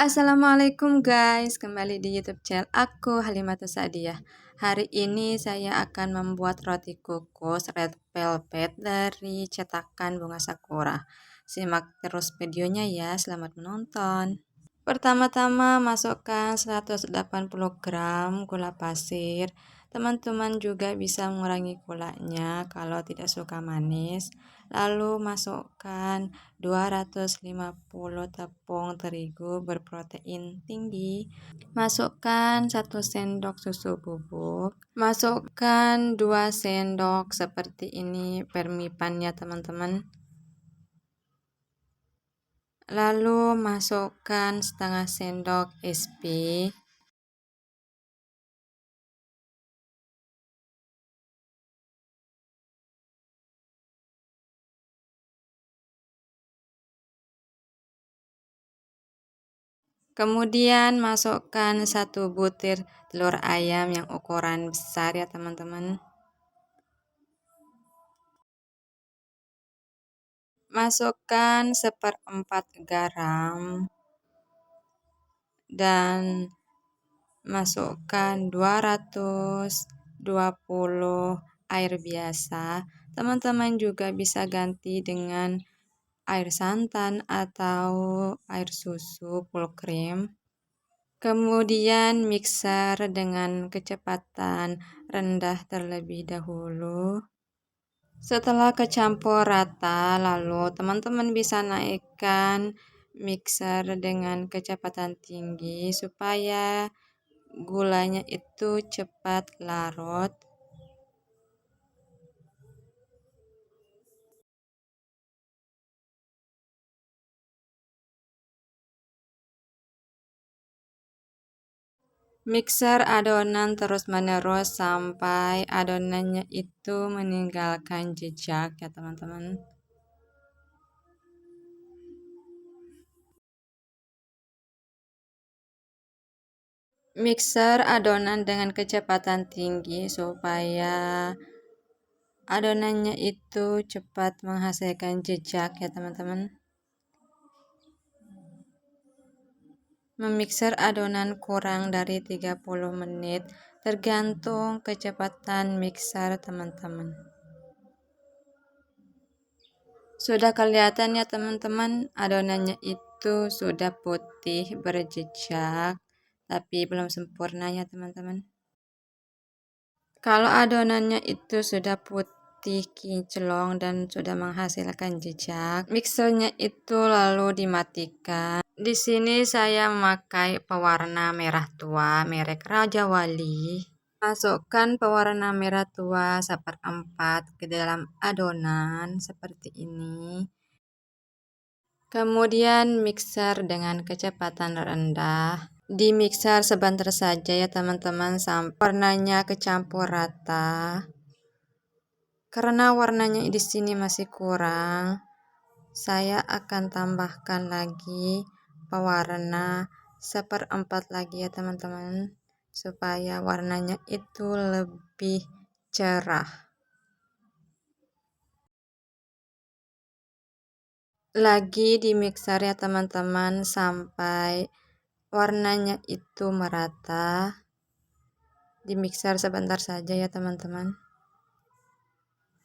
Assalamualaikum guys, kembali di YouTube channel aku Halimatus Sa'diyah. Hari ini saya akan membuat roti kukus red velvet dari cetakan bunga sakura. Simak terus videonya ya, selamat menonton. Pertama-tama masukkan 180 gram gula pasir. Teman-teman juga bisa mengurangi gulanya kalau tidak suka manis. Lalu masukkan 250 tepung terigu berprotein tinggi. Masukkan 1 sendok susu bubuk. Masukkan 2 sendok seperti ini permipannya teman-teman. Lalu masukkan setengah sendok SP. Kemudian masukkan 1 butir telur ayam yang ukuran besar ya teman-teman. Masukkan 1/4 garam dan masukkan 220 air biasa. Teman-teman juga bisa ganti dengan air santan atau air susu full cream. Kemudian mixer dengan kecepatan rendah terlebih dahulu. Setelah kecampur rata, lalu teman-teman bisa naikkan mixer dengan kecepatan tinggi supaya gulanya itu cepat larut. Mixer adonan terus-menerus sampai adonannya itu meninggalkan jejak ya teman-teman. Mixer adonan dengan kecepatan tinggi supaya adonannya itu cepat menghasilkan jejak ya teman-teman. Memixer adonan kurang dari 30 menit tergantung kecepatan mixer teman-teman. Sudah kelihatan ya teman-teman, adonannya itu sudah putih berjejak, tapi belum sempurna ya teman-teman. Kalau adonannya itu sudah putih kinclong dan sudah menghasilkan jejak, mixernya itu lalu dimatikan. Di sini saya memakai pewarna merah tua merek Raja Wali. Masukkan pewarna merah tua 1/4 ke dalam adonan seperti ini. Kemudian mixer dengan kecepatan rendah. Di mixer sebentar saja ya teman-teman sampai warnanya kecampur rata. Karena warnanya di sini masih kurang, saya akan tambahkan lagi pewarna 1/4 lagi ya teman-teman, supaya warnanya itu lebih cerah. Lagi di mixer ya teman-teman sampai warnanya itu merata. Di mixer sebentar saja ya teman-teman.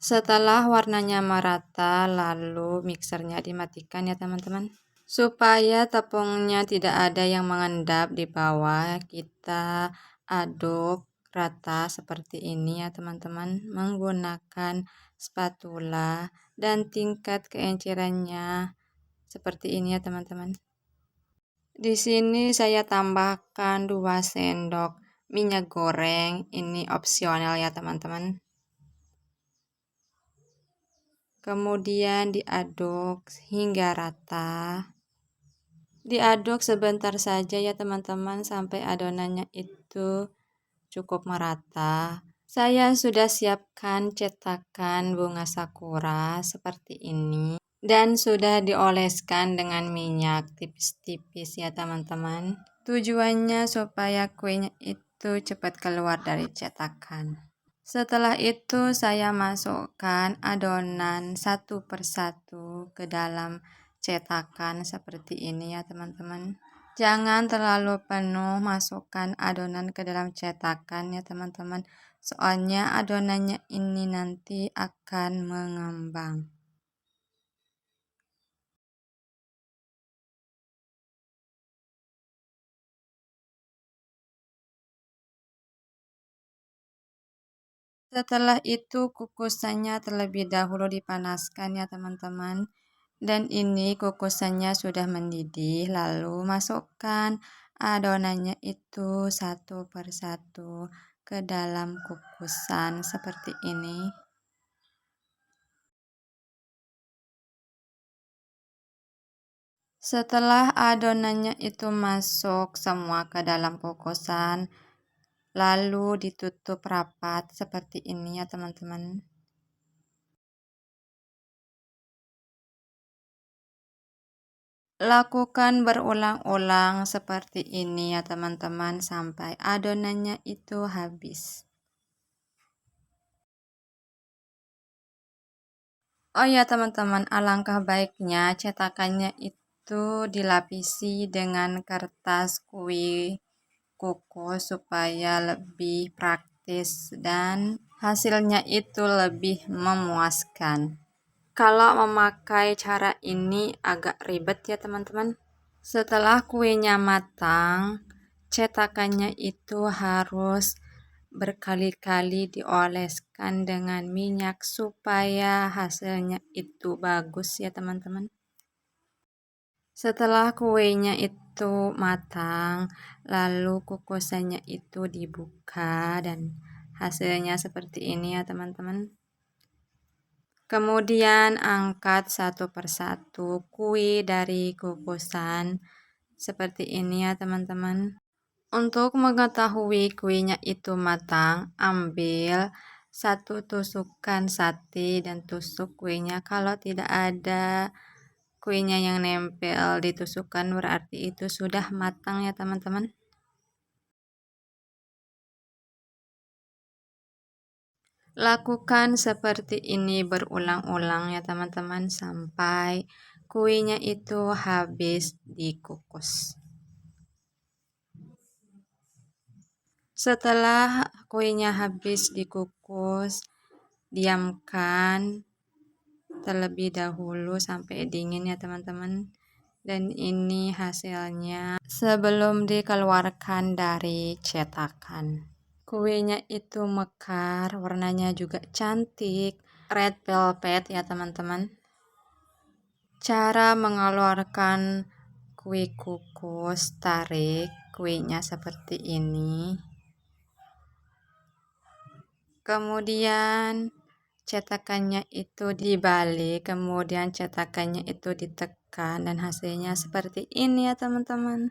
Setelah warnanya merata, lalu mixernya dimatikan ya teman-teman. Supaya tepungnya tidak ada yang mengendap di bawah, kita aduk rata seperti ini ya teman-teman, menggunakan spatula dan tingkat keencerannya seperti ini ya teman-teman. Di sini saya tambahkan 2 sendok minyak goreng, ini opsional ya teman-teman. Kemudian diaduk hingga rata. Diaduk sebentar saja ya teman-teman sampai adonannya itu cukup merata. Saya sudah siapkan cetakan bunga sakura seperti ini dan sudah dioleskan dengan minyak tipis-tipis ya teman-teman. Tujuannya supaya kuenya itu cepat keluar dari cetakan. Setelah itu saya masukkan adonan satu persatu ke dalam cetakan seperti ini ya teman-teman. Jangan terlalu penuh masukkan adonan ke dalam cetakan ya teman-teman. Soalnya adonannya ini nanti akan mengembang. Setelah itu kukusannya terlebih dahulu dipanaskan ya teman-teman. Dan ini kukusannya sudah mendidih, lalu masukkan adonannya itu satu persatu ke dalam kukusan seperti ini. Setelah adonannya itu masuk semua ke dalam kukusan, lalu ditutup rapat seperti ini ya teman-teman. Lakukan berulang-ulang seperti ini ya teman-teman sampai adonannya itu habis. Oh ya teman-teman, alangkah baiknya cetakannya itu dilapisi dengan kertas kue kukus supaya lebih praktis dan hasilnya itu lebih memuaskan. Kalau memakai cara ini agak ribet ya teman-teman. Setelah kuenya matang, cetakannya itu harus berkali-kali dioleskan dengan minyak supaya hasilnya itu bagus ya teman-teman. Setelah kuenya itu matang, lalu kukusannya itu dibuka dan hasilnya seperti ini ya teman-teman. Kemudian angkat satu persatu kue dari kukusan seperti ini ya teman-teman. Untuk mengetahui kuenya itu matang, ambil satu tusukan sate dan tusuk kuenya. Kalau tidak ada kuenya yang nempel di tusukan berarti itu sudah matang ya teman-teman. Lakukan seperti ini berulang-ulang ya teman-teman sampai kuenya itu habis dikukus. Setelah kuenya habis dikukus, diamkan terlebih dahulu sampai dingin ya teman-teman. Dan ini hasilnya sebelum dikeluarkan dari cetakan. Kuenya itu mekar, warnanya juga cantik, red velvet ya teman-teman. Cara mengeluarkan kue kukus, tarik kuenya seperti ini. Kemudian cetakannya itu dibalik, kemudian cetakannya itu ditekan dan hasilnya seperti ini ya teman-teman.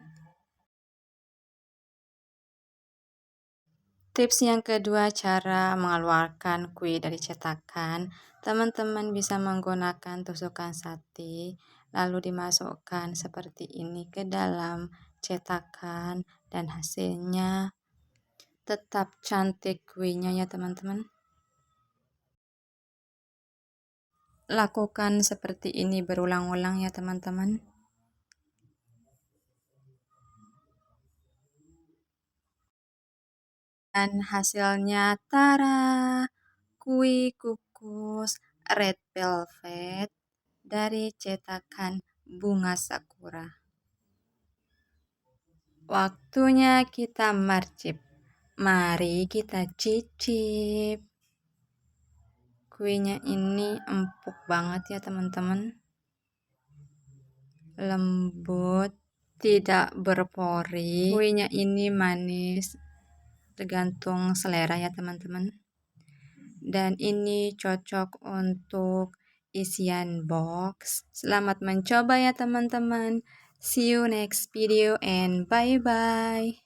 Tips yang kedua, cara mengeluarkan kue dari cetakan. Teman-teman bisa menggunakan tusukan sate, lalu dimasukkan seperti ini ke dalam cetakan dan hasilnya tetap cantik kuenya ya teman-teman. Lakukan seperti ini berulang-ulang ya teman-teman. Dan hasilnya tara, kue kukus red velvet dari cetakan bunga sakura. Waktunya kita marcip. Mari kita cicip. Kuenya ini empuk banget ya teman-teman. Lembut, tidak berpori. Kuenya ini manis, tergantung selera ya teman-teman. Dan ini cocok untuk isian box. Selamat mencoba ya teman-teman. See you next video and bye-bye.